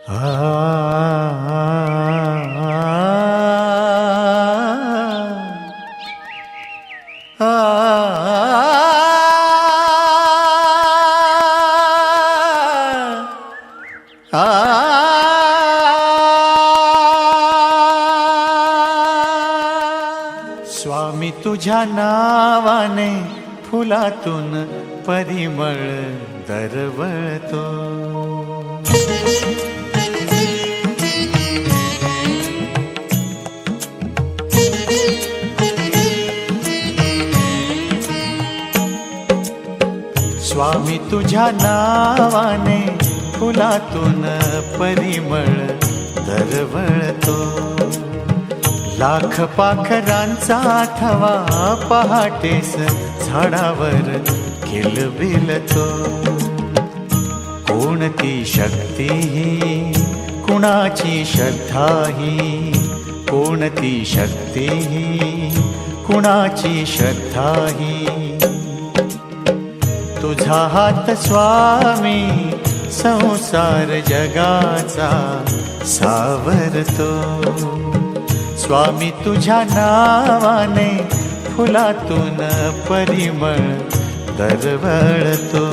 स्वामी तुझ्या नावाने फुलातून परिमळ दरवळतो. स्वामी तुझ्या नावाने फुलातून परिमळ दरवळतो. लाख पाखरांचा थवा पहाटेस झाडावर किलबिलतो. कोणती शक्ती ही कुणाची श्रद्धा ही, कोणती शक्ती ही कुणाची श्रद्धा ही. तुझा हात स्वामी संसार जगाचा सावरतो. स्वामी तुझ्या नावाने फुलातून परिमळ दरवळतो.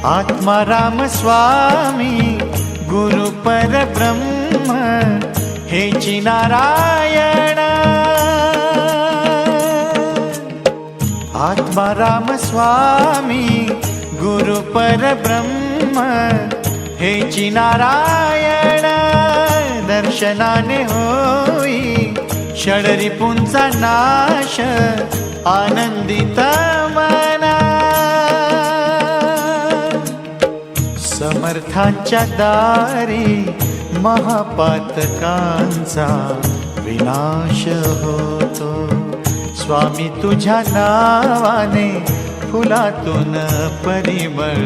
आत्माराम स्वामी गुरु परब्रह्म हेची नारायण. आत्माराम स्वामी गुरु परब्रह्म हेची नारायण. दर्शनाने होई षडरिपुंचा नाश आनंदित मना. समर्थांच्या दारी महापातकांचा विनाश होतो. स्वामी तुझ्या नावाने फुलातून परिमळ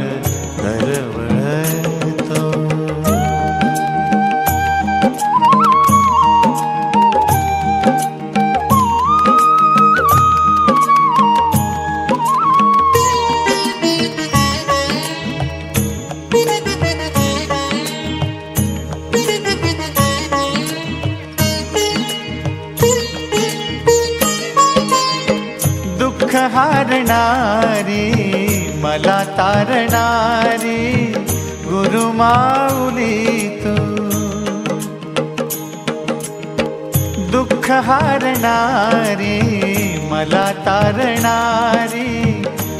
दरवळतो. दुःख हारणारी मला तारणारी गुरुमाऊली तू. दुःख हारणारी मला तारणारी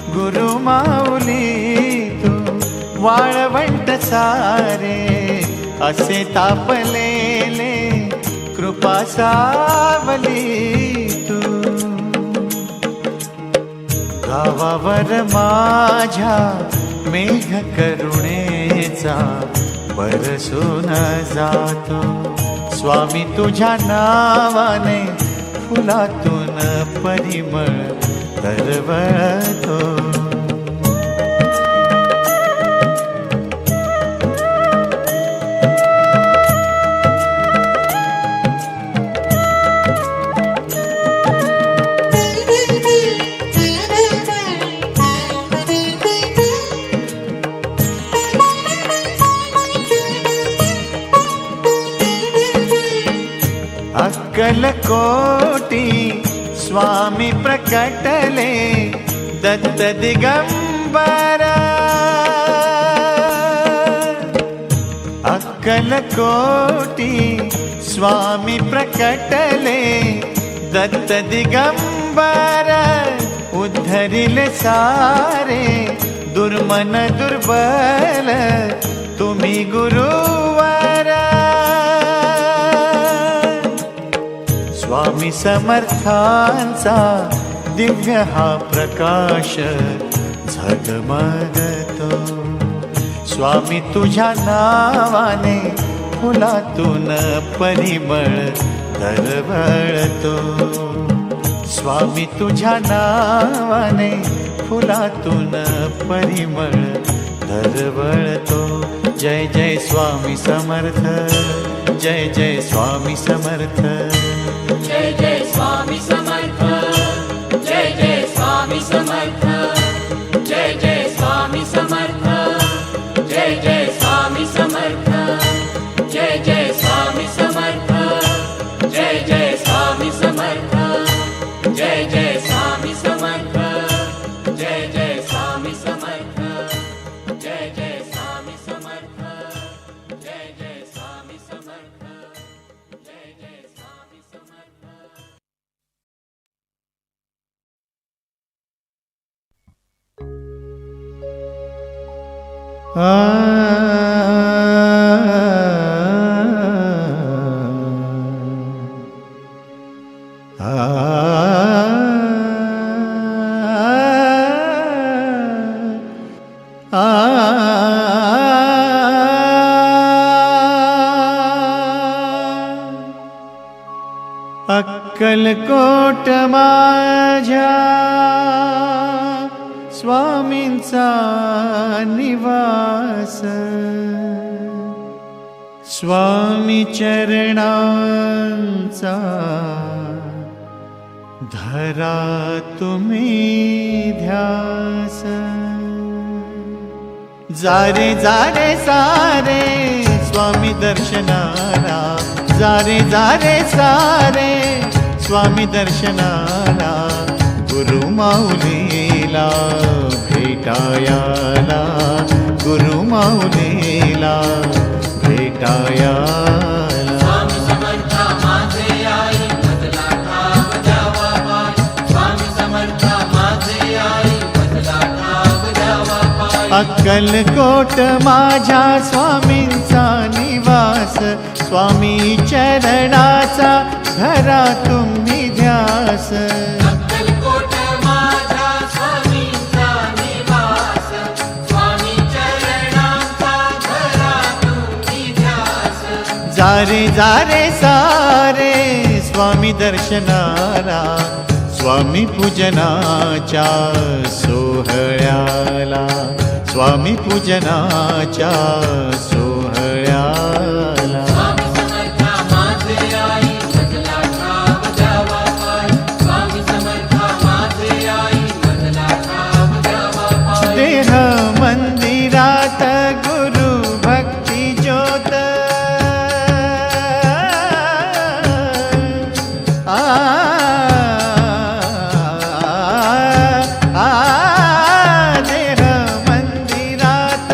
गुरुमाऊली तू. वाळवंट सारे असे तापलेले कृपा सावली तू. गावावर माझ्या मेघ करुणेचा बरसून जातो. स्वामी तुझ्या नावाने फुलातून परिमळ दरवळतो. अक्कलकोटी स्वामी प्रकटले दत्त दिगंबर. अक्कलकोटी स्वामी प्रकटले दत्त दिगंबर. उद्धरिले सारे दुर्मन दुर्बल तुम्ही गुरुवर. स्वामी समर्थांचा दिव्य हा प्रकाश झगमगतो. स्वामी तुझ्या नावाने फुलातून परिमळ दरवळतो. स्वामी तुझ्या नावाने फुलातून परिमळ दरवळतो. जय जय स्वामी समर्थ, जय जय स्वामी समर्थ, जय जय स्वामी समर्थ, जय जय स्वामी समर्थ, जय जय स्वामी समर्थ, जय जय स्वामी समर्थ, जय जय स्वामी समर्थ, जय जय स्वामी समर्थ, जय जय स्वामी समर्थ, जय जय स्वामी समर्थ, जय जय स्वामी समर्थ, जय जय स्वामी समर्थ, जय जय स्वामी समर्थ. अक्कलकोट माझ्या स्वामींचा निवास, स्वामी चरणांचा धरा तुम्ही ध्यास. जारे जारे सारे स्वामी दर्शनाला, जारे जारे सारे स्वामी दर्शनाला, गुरु माऊलीला भेटायाला, गुरु माऊलीला भेटायाला. स्वामी समर्थ माझे आई बदला ठाव द्यावा पाय, स्वामी समर्थ माझे आई बदला ठाव द्यावा पाय. अक्कलकोट माझ्या स्वामींचा निवास, स्वामी चरणाचा धरा तुम्ही ध्यास. अक्कलकोट माझ्या स्वामींचा निवास, स्वामी चरणांचा धरा तुम्ही ध्यास. जारे जारे सारे स्वामी दर्शनाला, स्वामी पूजनाच्या सोहळ्याला, स्वामी पूजनाच्या सोहळ्याला. स्वामी समर्थ माझे आई बदला ठाव द्यावा पाय, स्वामी समर्थ माझे आई बदला ठाव द्यावा पाय. देह मंदिरात गुरु भक्ती ज्योत, देह मंदिरात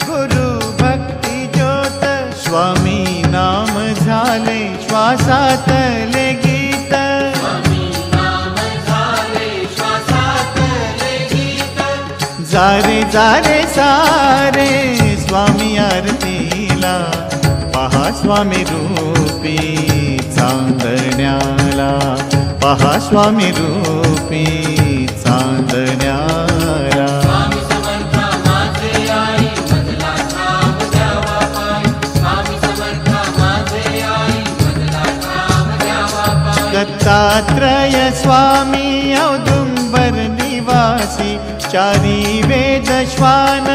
गुरु भक्ती ज्योत, स्वामी नाम झाले श्वासातले गीत. स्वामी नाम झाले श्वासातले गीत. जारे जारे सारे स्वामी आरतीला, पहा स्वामी रूपी चांदण्याला, पहा स्वामी रूपी चांदण्याला. स्वामी समर्थ माझे आई बदला ठाव द्यावा पाय, स्वामी समर्थ माझे आई बदला ठाव द्यावा पाय. दत्तात्रय स्वामी औदुंबर निवासी, चारी वेद श्वान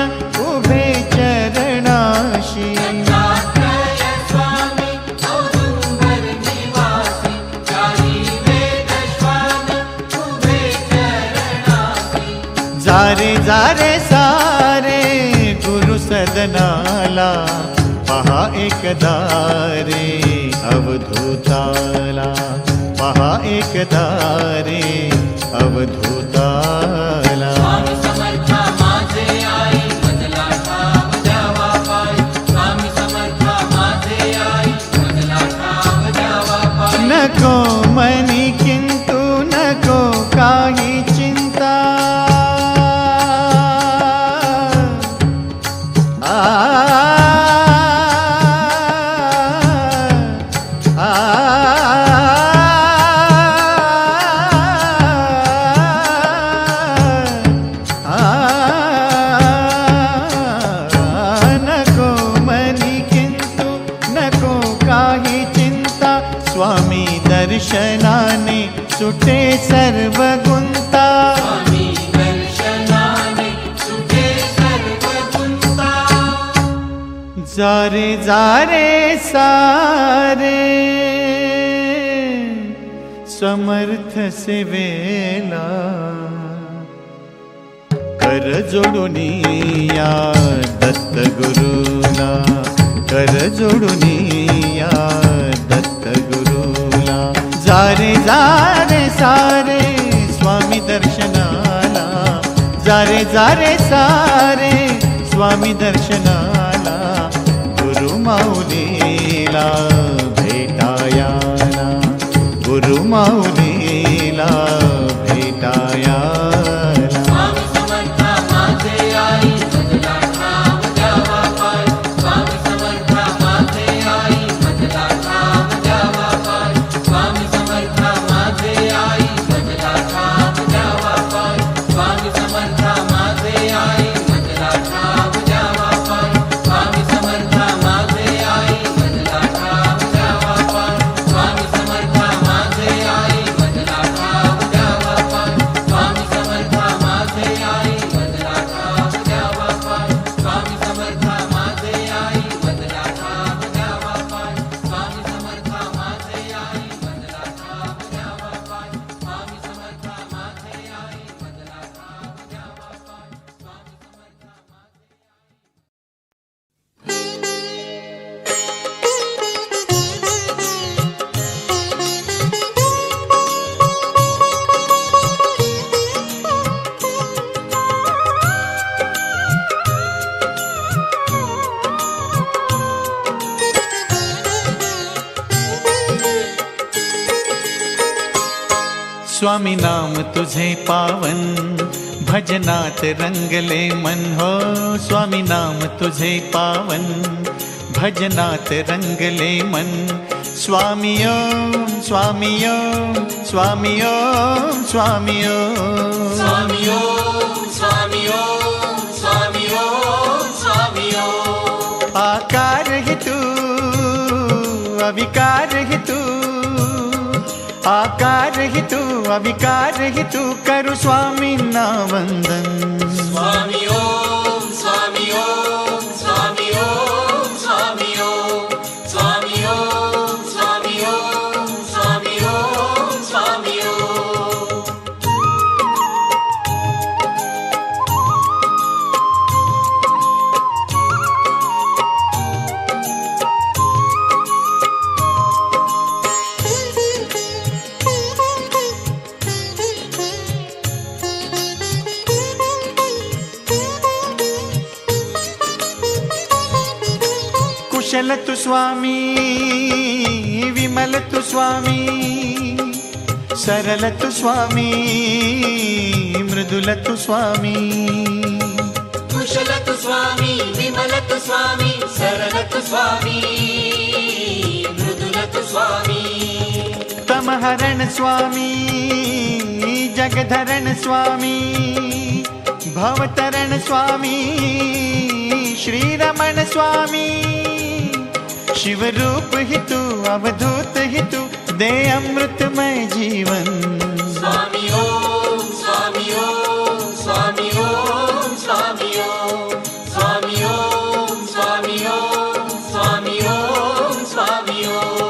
उभे चरणाशी. दत्तात्रय स्वामी औदुंबर निवासी, चारी वेद श्वान उभे चरणासी. जारे जारे सारे गुरु सदनाला, पहा एकदा रे अवधूताला, पहा एकदा रे अवधूताला. स्वामी समर्थ माझे आई बदला ठाव द्यावा पाय, स्वामी समर्थ माझे आई बदला ठाव द्यावा पाय. नको मनी किंतु नको काही चिंता, नको मनी किंतु नको काही चिंता, स्वामी दर्शनाने सुटे सर्व गुंता, स्वामी दर्शनाने सुटे सर्व गुंता. जारे जारे सारे समर्थ सेवेला, कर जोडून या दत्त गुरुला, कर जोडून या दत्त गुरुला. जारे जारे सारे स्वामी दर्शनाला, जारे जारे सारे स्वामी दर्शनाला, गुरु माऊलीला भेटायाला, गुरु माऊलीला भेटायाला. स्वामी समर्था माझे आई मजला ठाव द्यावा पाय. स्वामी समर्था माझे आई मजला ठाव द्यावा पाय. स्वामी समर्था माझे आई मजला ठाव द्यावा पाय. स्वामी समर्था माझे आई मजला ठाव द्यावा पाय. स्वामी समर्था माझे आई मजला ठाव द्यावा पाय. स्वामी समर्था माझे आई मजला ठाव द्यावा पाय. स्वामी समर्था माझे आई मजला ठाव द्यावा पाय. स्वामी समर्था माझे आई मजला ठाव द्यावा पाय. स्वामी समर्था माझे आई मजला ठाव द्यावा पाय. स्वामी समर्था माझे आई मजला ठाव द्यावा पाय. स्वामी समर्था स्वामी नाम तुझे पावन, भजनात रंगले मन हो. स्वामी नाम तुझे पावन, भजनात रंगले मन. स्वामी ओम स्वामी ओम स्वामी ओम स्वामी ओम. स्वामी ओम स्वामी ओम स्वामी ओम स्वामी ओम. आकार ही तू अविकार ही तू, आकार ही तू अविकार ही तू, करू स्वामींना वंदन. स्वामी ओम स्वामी ओम स्वामी ओम स्वामी ओम. स्वामी ओम स्वामी ओम स्वामी ओम स्वामी ओम. कुशल तु स्वामी, विमल तु स्वामी, सरल तु स्वामी, मृदुल तु स्वामी. कुशल तु स्वामी, विमल तु स्वामी, सरल तु स्वामी, मृदुल तु स्वामी. तमहरण स्वामी, जगधरण स्वामी, भवतरण स्वामी, श्रीरमण स्वामी. शिवरूप ही तू अवधूत ही तू, दे अमृतमय जीवन. स्वामी ओम स्वामी ओम स्वामी ओम स्वामी ओम. स्वामी ओम स्वामी ओम स्वामी ओम स्वामी ओम.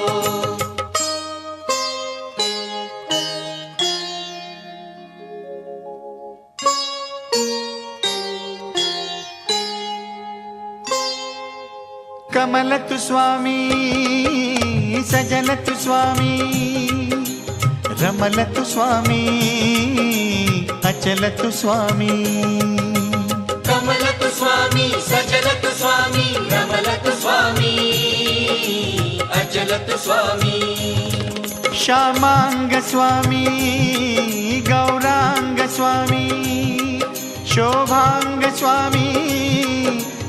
कमल तु स्वामी, सजल तु स्वामी, रमल तु स्वामी, अचल तु स्वामी. कमल तु स्वामी, सजल तु स्वामी, रमल तु स्वामी, अचल तु स्वामी. श्यामांग स्वामी, गौरांग स्वामी, शोभांग स्वामी,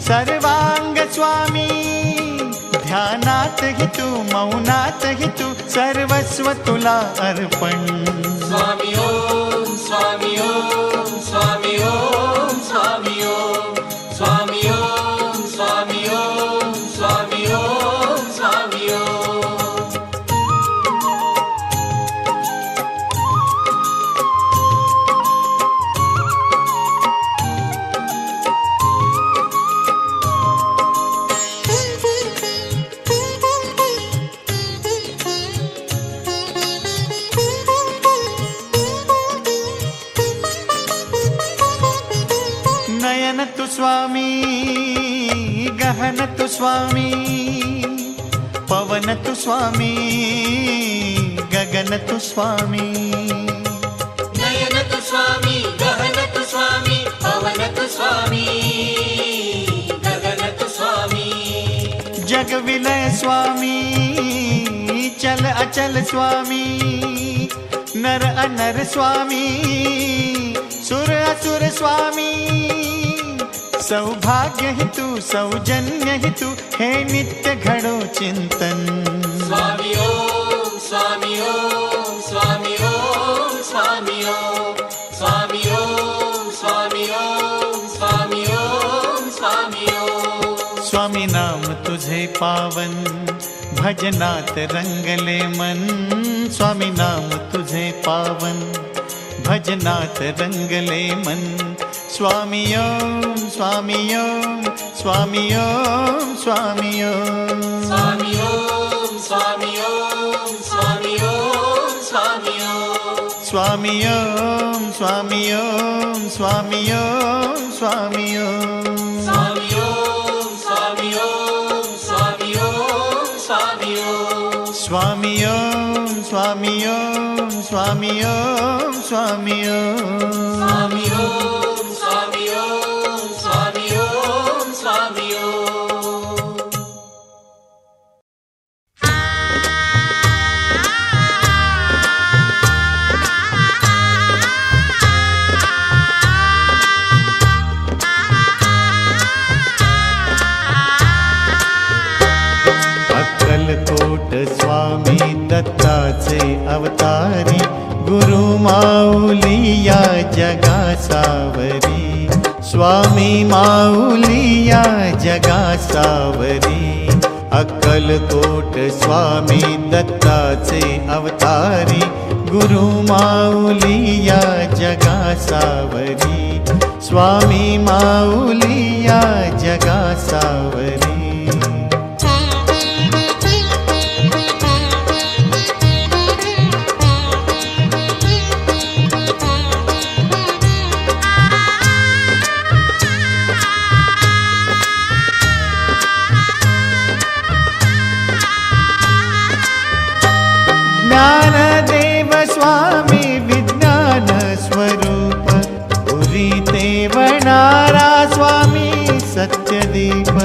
सर्वांग स्वामी. ध्यानात ही तू मौनात ही तू, सर्वस्व तुला अर्पण. स्वामी ओम स्वामी ओम स्वामी ओम स्वामी ओम. स्वामी ओम स्वामी ओम स्वामी ओम स्वामी ओम. ग्रहण तु स्वामी, पवन तु स्वामी, गगन तु स्वामी। नयन तु स्वामी, गहन तु स्वामी, पवन तु स्वामी, गगन तु स्वामी। जग विलय स्वामी, चल अचल स्वामी, नर अनर स्वामी, सुर असुर स्वामी। सौभाग्य हेतु सौजन्य हेतु हे नित्य घडो चिंतन। स्वामी ओम, स्वामी ओम, स्वामी ओम, स्वामी ओम, स्वामी ओम, स्वामी ओम, स्वामी ओम, स्वामी ओम। स्वामी नाम तुझे पावन, भजनात रंगले मन। स्वामी नाम तुझे पावन, भजनात रंगले मन। स्वामी ओम, स्वामी ओम, स्वामी ओम, स्वामी ओम। स्वामी ओम, स्वामी ओम, स्वामी ओम, स्वामी ओम। स्वामी ओम, स्वामी ओम, स्वामी ओम, स्वामी ओम। स्वामी ओम, स्वामी ओम, स्वामी ओम, स्वामी ओम। स्वामी ओम, स्वामी ओम, स्वामी ओम, स्वामी ओम। स्वामी ओम, स्वामी ओम, स्वामी ओम, स्वामी ओम। अक्कलकोट स्वामी दत्ताचे अवतारी, गुरु माऊली या जगा सावरी। स्वामी माऊली या जगा सावरी। अक्कलकोट स्वामी दत्ताचे अवतारी, गुरु माऊली या जगा सावरी। स्वामी माऊली या जगा सावरी। ज्ञानदेव स्वामी विज्ञान स्वरूप, पुरी तेवणारा स्वामी सत्यदीप।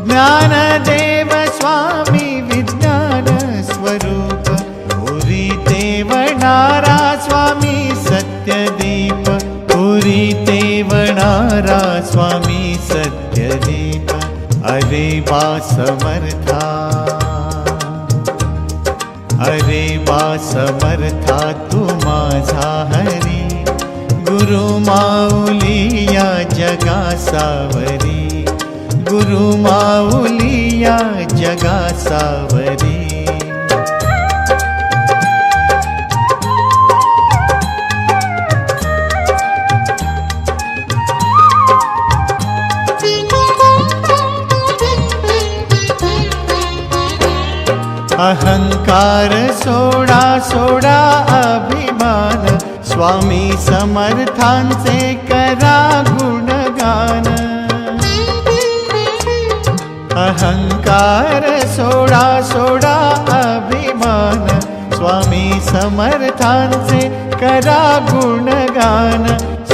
ज्ञानदेव स्वामी विज्ञान स्वरूप, पुरी तेवणारा स्वामी सत्यदीप। पुरी तेवणारा स्वामी सत्यदीप। अरे वा समर्था, अरे वा समर्था तू माझा हरी। गुरु माऊली या जगा सावरी। गुरु माऊली या जगा सावरी। अहंकार सोडा सोडा अभिमान, स्वामी समर्थांचे करा गुणगान। अहंकार सोडा सोडा अभिमान, स्वामी समर्थांचे करा गुणगान।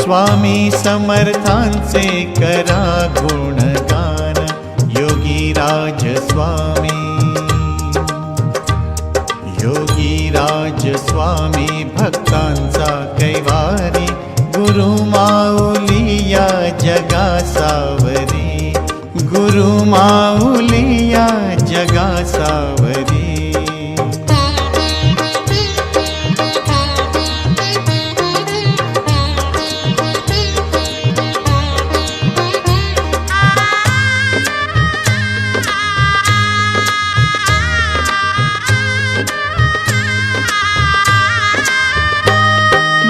स्वामी समर्थांचे करा गुणगान। योगीराज स्वामी, योगीराज स्वामी भक्तांचा कैवारी। गुरु माऊली या जगा सावरी। गुरु माऊली या जगा सावरी।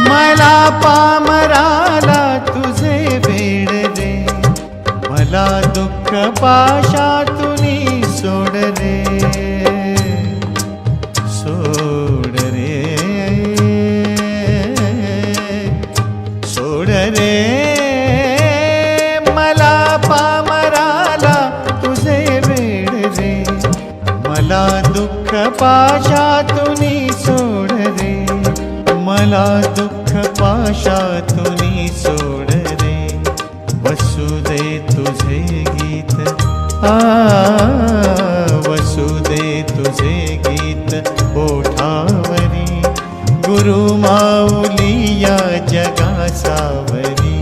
मला पामराला तुझे वेड रे, मला दुःख पाशातुनी सोड रे, सोड रे, सोड रे। मला पाशातुनी सोड रे, मला दुःख पाशातुनी सोड रे. वसुदे तुझे गीत वसुदे तुझे गीत ओठावरी. गुरु माऊली या जगासावरी,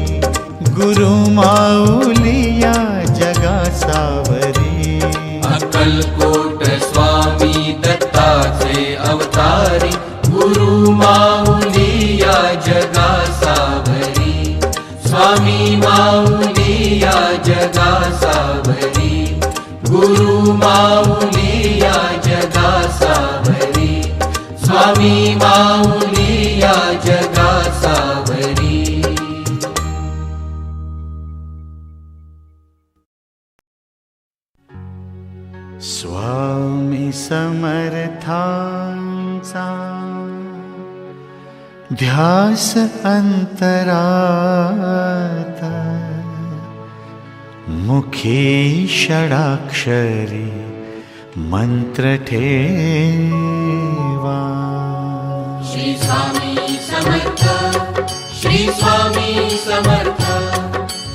गुरु माऊली या जगासावरी. अक्कलकोट स्वामी दत्ताचे अवतारी, गुरु माऊली या जगासावरी. स्वामी माऊली या जगासावरी, गुरु माऊली या जगासावरी. स्वामी माऊली या जगासावरी. स्वामी समर्थांचा ध्यास अंतरात, मुखी षडाक्षरी मंत्र ठेवा. श्री स्वामी समर्थ, श्री स्वामी समर्थ,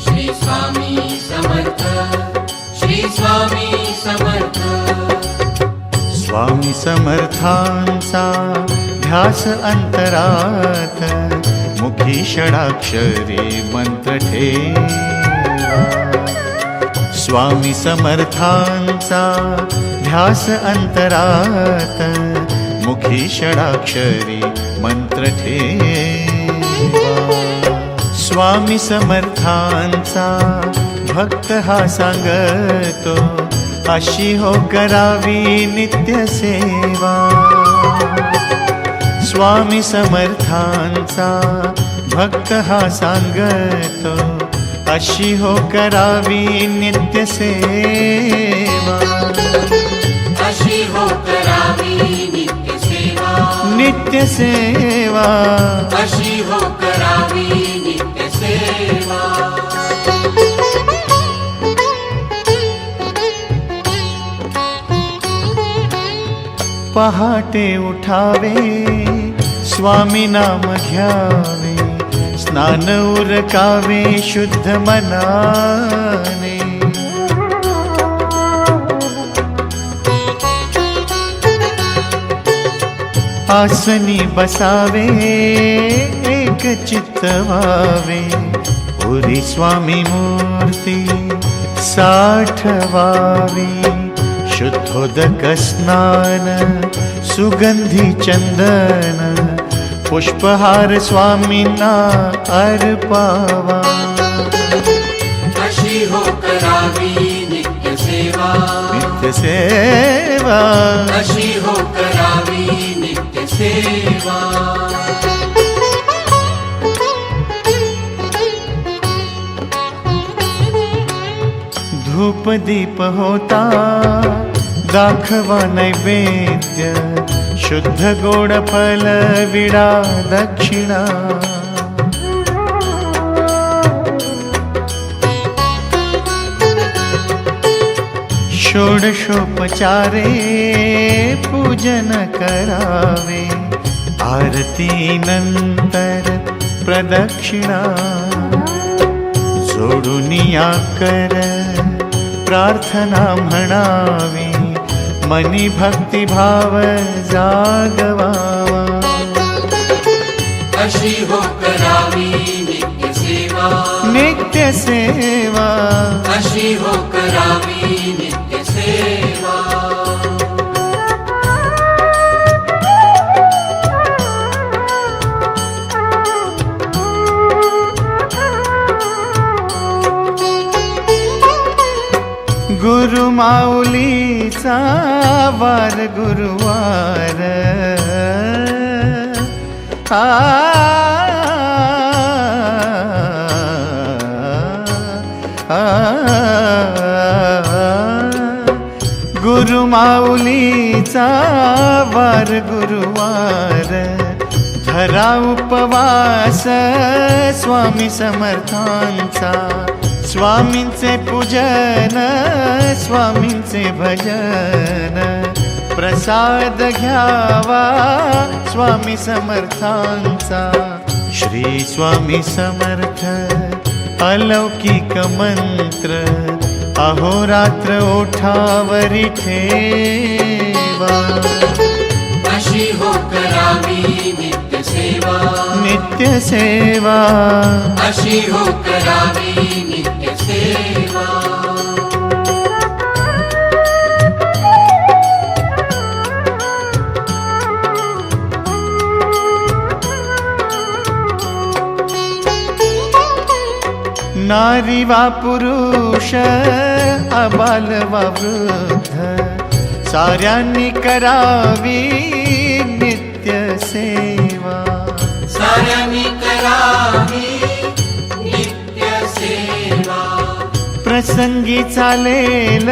श्री स्वामी समर्थ, श्री स्वामी समर्थ. स्वामी समर्थांचा ध्यास अंतरात, मुखी षडाक्षरी मंत्र ठेवा. स्वामी समर्थांचा ध्यास अंतरात, मुखी षडाक्षरी मंत्र ठेवा. स्वामी समर्थांचा भक्त हा सांगतो, अशी हो करावी नित्य सेवा. स्वामी समर्थांचा भक्त हा सांगतो, अशी हो करावी नित्य सेवा. अशी हो करावी नित्य सेवा, नित्य सेवा. अशी हो करावी नित्य सेवा. पहाटे उठावे, स्वामी नाम घ्यावे, स्नान उरकावे शुद्ध मनाने. आसनी बसावे, एक चित्त व्हावे, पुरी स्वामी मूर्ती साठवावी. शुद्धोदक स्नान, सुगंधी चंदन, पुष्पहार स्वामींना अर्पावा. अशी हो करावी नित्य सेवा, नित्य सेवा. अशी हो करावी नित्य सेवा. धूप दीप होता, दाखवा नैवेद्य, शुद्ध गोड फल विडा दक्षिणा. षोडशोपचारे पूजन करावे, आरती नंतर प्रदक्षिणा. जोडून या कर प्रार्थना म्हणावी, मनी भक्तिभाव जागवावा. अशी हो करावी नित्य सेवा, नित्य सेवा. अशी हो करावी नित्य सेवा. गुरु माऊलीचा वार गुरुवार, गुरु माऊलीचा वार गुरुवार. धरा उपवास स्वामी समर्थांचा, स्वामींचे पूजन, स्वामींचे भजन, प्रसाद घ्यावा स्वामी समर्थांचा. श्री स्वामी समर्थ अलौकिक मंत्र अहोरात्र ओठावरी ठेवा. अशी हो करावी नित्य सेवा, नित्य सेवा. अशी हो करावी नित्य सेवा. नारी वा पुरुष अबाल वा वृद्ध साऱ्यांनी करावी नित्य सेवा. साऱ्यांनी करावी नित्य सेवा. प्रसंगी चालेल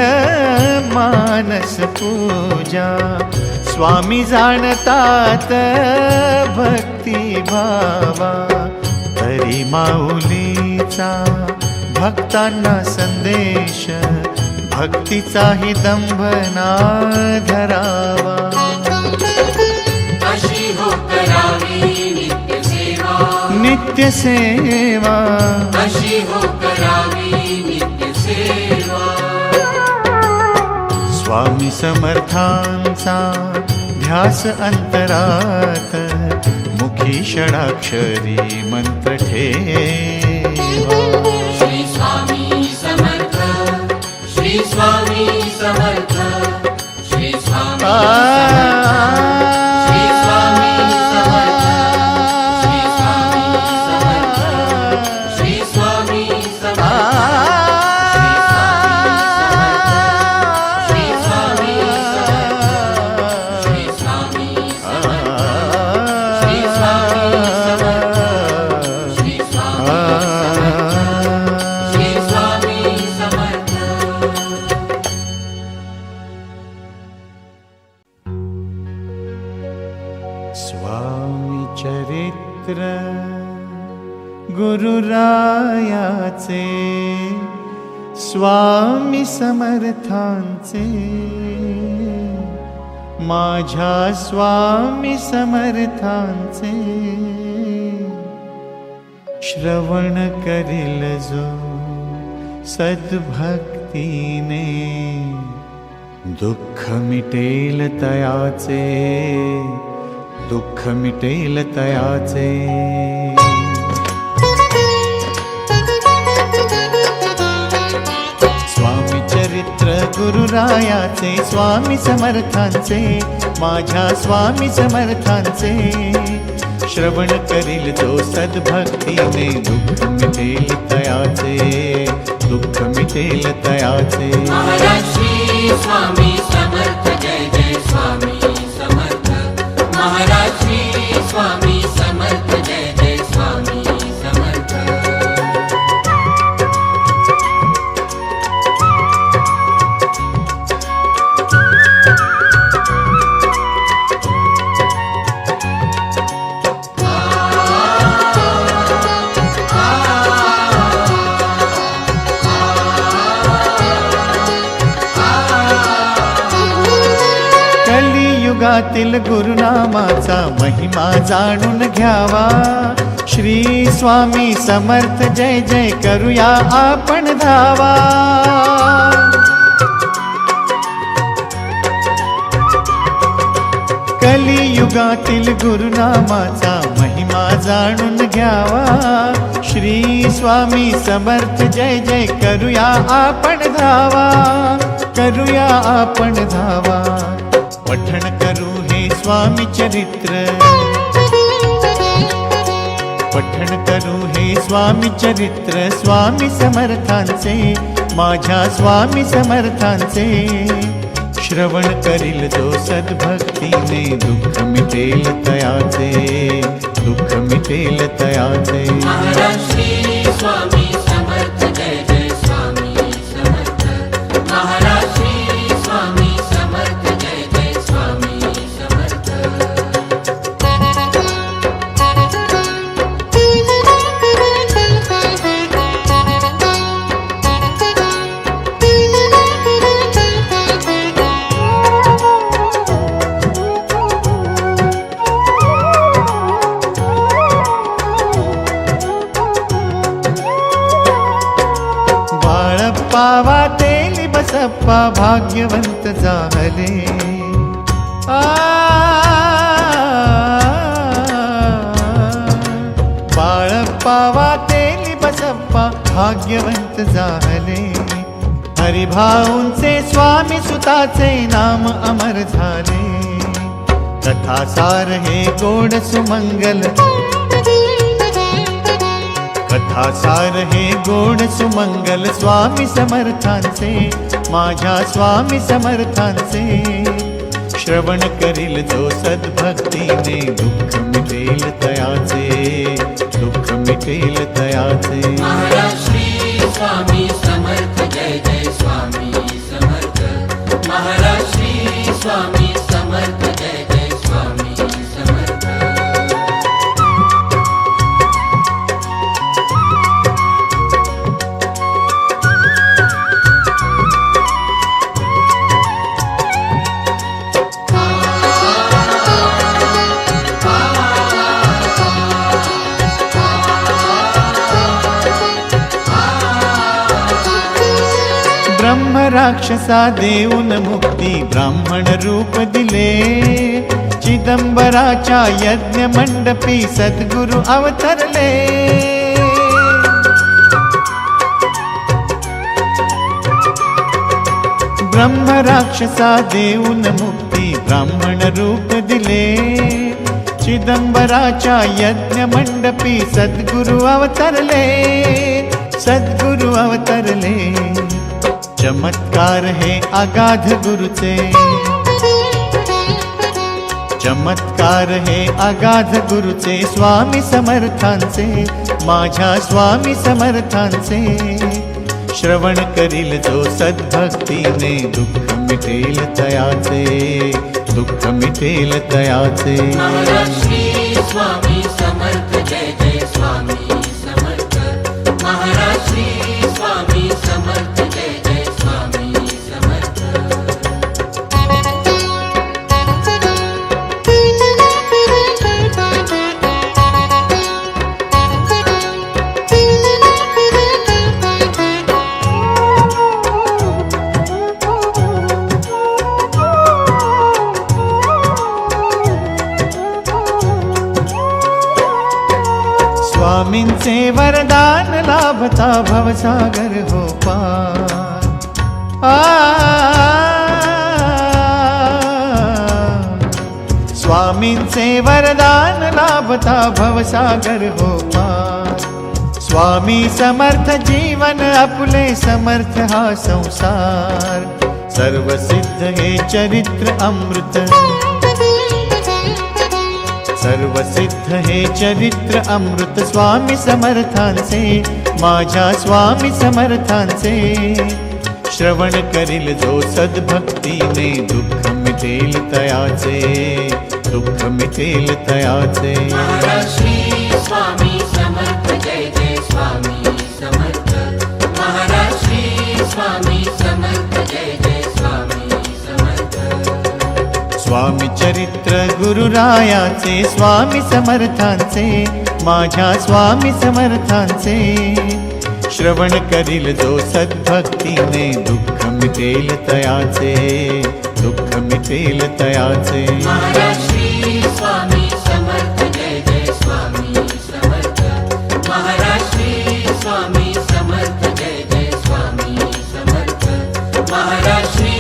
मानस पूजा स्वामी जाणतात भक्ती भावा. तरी माऊलीचा भक्तांना संदेश भक्तीचाही दंभना धरावा. अशी हो करावी नित्य सेवा, नित्य सेवा. अशी हो करावी नित्य सेवा. स्वामी समर्थांचा ध्यास अंतरात मुखी षडाक्षरी मंत्र ठेवा. श्री स्वामी समर्थ, श्री स्वामी समर्थ, श्री स्वामी समर्थ, श्री स्वामी समर्थ, श्री स्वामी समर्थ, श्री स्वामी समर्थ, श्री स्वामी समर्थ, श्री स्वामी समर्थ, श्री स्वामी समर्थ, श्री स्वामी समर्थ, स्वामी चरित्र गुरुरायाचे स्वामी समर्थांचे. माझ्या स्वामी समर्थांचे श्रवण करील जो सद्भक्तीने दुःख मिटेल तयाचे, दुःख मिटेल तयाचे. स्वामी चरित्र गुरुरायाचे स्वामी समर्थांचे माझ्या स्वामी समर्थांचे श्रवण करील जो सद्भक्तीने दुःख मिटेल तयाचे, दुःख मिटेल तयाचे. महाराज श्री स्वामी समर्थ, जय जय स्वामी समर्थ. महाराज श्री स्वामी समर्थ, जय जय स्वामी समर्थ. कलियुगातील गुरुनामाचा महिमा जाणून घ्यावा. श्री स्वामी समर्थ जय जय करूया आपण धावा. कलियुगातील गुरुनामाचा महिमा जाणून घ्यावा. श्री स्वामी समर्थ जय जय करूया आपण धावा, करूया आपण धावा. पठण करू हे स्वामी चरित्र, पठण करू हे स्वामी चरित्र स्वामी समर्थांचे माझ्या स्वामी समर्थांचे. श्रवण करील जो सद्भक्तीने दुःख मिटेल तयाचे, दुःख मिटेल तयाचे. महाराज श्री स्वामी समर्थ, जय जय स्वामी समर्थ. महाराज श्री स्वामी समर्थ, जय जय स्वामी समर्थ. बसप्पा भाग्यवंत जाहले. बाळप्पा वातेली बसप्पा भाग्यवंत जाहले. हरिभाऊंचे स्वामी सुताचे नाम अमर झाले. कथासार हे गोड सुमंगल, कथासार हे गोड सुमंगल स्वामी समर्थांचे, माझ्या स्वामी समर्थांचे. श्रवण करील जो सद्भक्तीने दुःख मिटेल तयाचे, दुःख मिटेल तयाचे. महाराज श्री स्वामी समर्थ जय जय स्वामी समर्थ. महाराज श्री स्वामी समर्थ जय जय स्वामी समर्थ. ब्रह्म राक्षसा देऊन मुक्ती ब्राह्मण रूप दिले. चिदंबराच्या यज्ञ मंडपी सद्गुरु अवतरले. ब्रह्म राक्षसा देऊन मुक्ती ब्राह्मण रूप दिले. चिदंबराच्या यज्ञ मंडपी सद्गुरु अवतरले, सद्गुरु अवतरले. चमत्कार हे अगाध गुरुचे, चमत्कार हे अगाध गुरुचे. स्वामी समर्थांचे, माझ्या स्वामी समर्थांचे. श्रवण करील जो सद्भक्तीने दुःख मिटेल तयाचे, दुःख मिटेल तयाचे. महाराज श्री स्वामी समर्थ जय जय स्वामी समर्थ. महाराज श्री स्वामी समर्थ जय जय स्वामी समर्थ. स्वामींचे वरदान लाभता भवसागर हो पार. स्वामींचे वरदान लाभता भवसागर हो पार. स्वामी समर्थ जीवन आपुले समर्थ हा संसार. सर्व सिद्ध हे चरित्र अमृत, सर्व सिद्ध हे चरित्र अमृत. स्वामी समर्थांचे, माझ्या स्वामी समर्थांचे. श्रवण करील जो सद्भक्तीने दुःख मिटेल तयाचे, दुःख मिटेल तयाचे. महाराज श्री स्वामी समर्थ जय जय स्वामी समर्थ. महाराज श्री स्वामी समर्थ जय जय स्वामी समर्थ. स्वामी चरित्र गुरुरायाचे, स्वामी समर्थांचे, माझ्या स्वामी समर्थांचे. श्रवण करील जो सद्भक्तीने दुःख मिटेल तयाचे, दुःख मिटेल तयाचे. महाराज श्री स्वामी समर्थ जय जय स्वामी समर्थ. महाराज श्री स्वामी समर्थ जय जय स्वामी समर्थ. महाराज श्री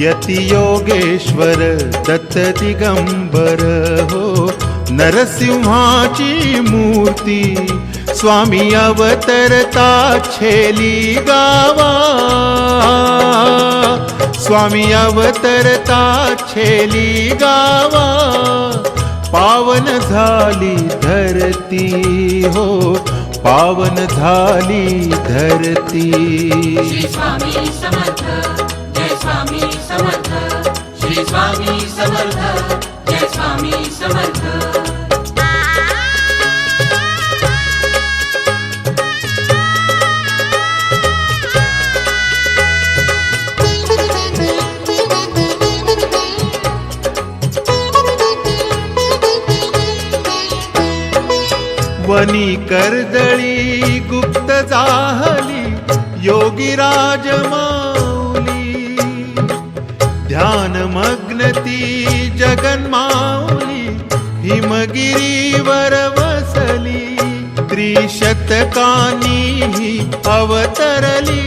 यति योगेश्वर दत्त दिगंबर हो. नरसिंहाची मूर्ती स्वामी अवतरता छेली गावा, स्वामी अवतरता छेली गावा, पावन झाली धरती हो, पावन झाली धरती. श्री स्वामी समर्थ, जय स्वामी समर्थ, श्री स्वामी समर्थ, जय स्वामी समर्थ. वनी कर्दळी गुप्त जाहली, योगीराज माऊली, ध्यान मग्नती जगन्माऊली, हिमगिरीवर वसली, त्रिशतकानी अवतरली,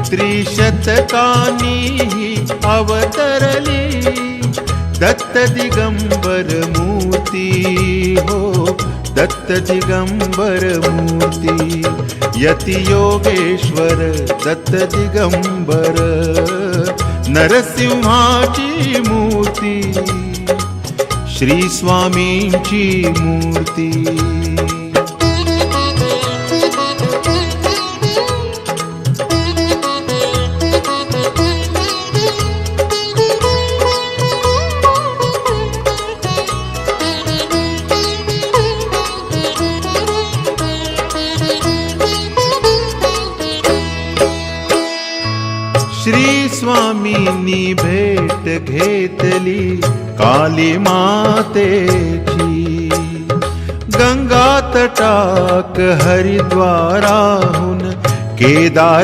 त्रिशतकानी अवतरली, दत्त दिगंबर मूर्ती हो, दत्त दिगंबर मूर्ती. यति योगेश्वर दत्त दिगंबर, नरसिंहाची मूर्ती, श्री स्वामींची मूर्ती. श्री स्वामींनी भेट घेतली काली मातेची, गंगा तटाक हरिद्वाराहून केदारेश्वराची,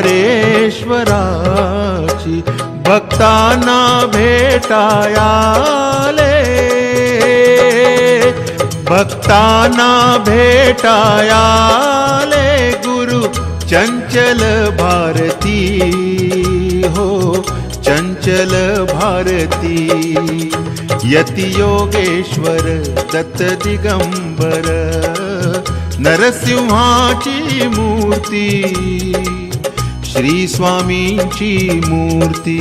भक्तांना भेटायाले, भक्तांना भेटायाले गुरु चंचल भारती हो, चंचल भारती. यति योगेश्वर दत्त दिगंबर, नरसिंहाची मूर्ती, श्री स्वामींची मूर्ती.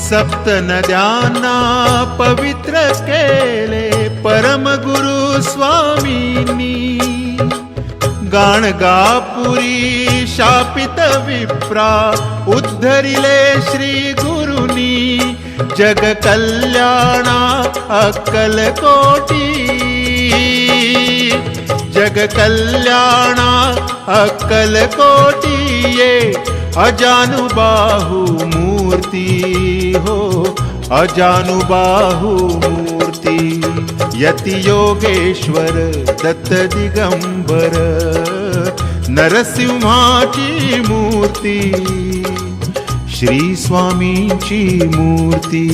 सप्त नद्यांना पवित्र केले परमगुरु स्वामींनी, गाणगापुरी शापित विप्रा उद्धरिले श्री गुरुनी, जग कल्याणा अक्कलकोटी, जग कल्याणा अक्कलकोटी, ये अजानुबाहु मूर्ती हो, अजानुबाहु मूर्ती. यति योगेश्वर दत्त दिगंबर, नरसिंहाची मूर्ती, श्री स्वामींची मूर्ती.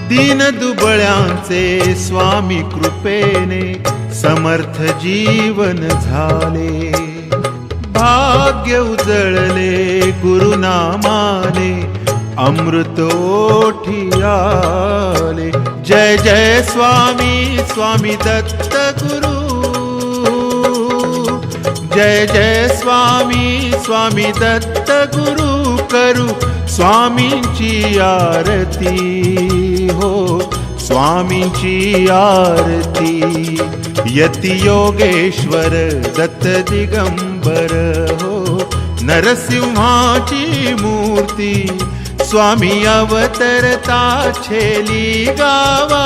दीन दुबळ्यांचे स्वामी कृपेने समर्थ जीवन झाले, भाग्य उजळले गुरुनामाने, अमृत ओठी आले. जय जय स्वामी स्वामी दत्त गुरु, जय जय स्वामी स्वामी दत्त गुरु, करू स्वामींची आरती हो, स्वामींची आरती. यति योगेश्वर दत्त दिगंबर हो, नरसिंहाची मूर्ती, स्वामी अवतरता छेली गावा,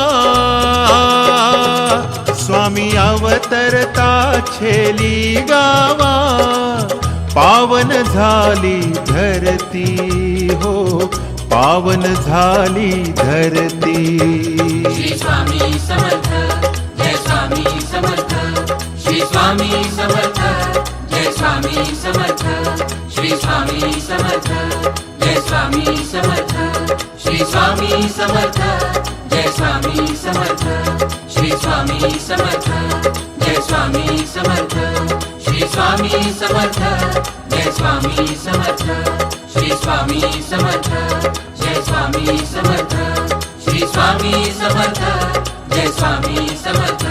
स्वामी अवतरता छेली गावा, पावन झाली धरती हो, पावन झाली धरती. श्री स्वामी समर्थ जय स्वामी समर्थ, श्री स्वामी समर्थ जय स्वामी समर्थ, श्री स्वामी समर्थ जय स्वामी समर्थ, श्री स्वामी समर्थ जय स्वामी समर्थ, श्री स्वामी समर्थ जय स्वामी समर्थ, श्री स्वामी समर्थ जय स्वामी समर्थ, श्री स्वामी समर्थ जय स्वामी समर्थ, श्री स्वामी समर्थ जय स्वामी समर्थ,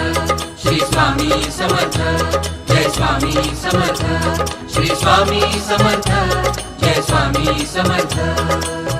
श्री स्वामी समर्थ जय स्वामी समर्थ, श्री स्वामी समर्थ जय स्वामी समर्थ.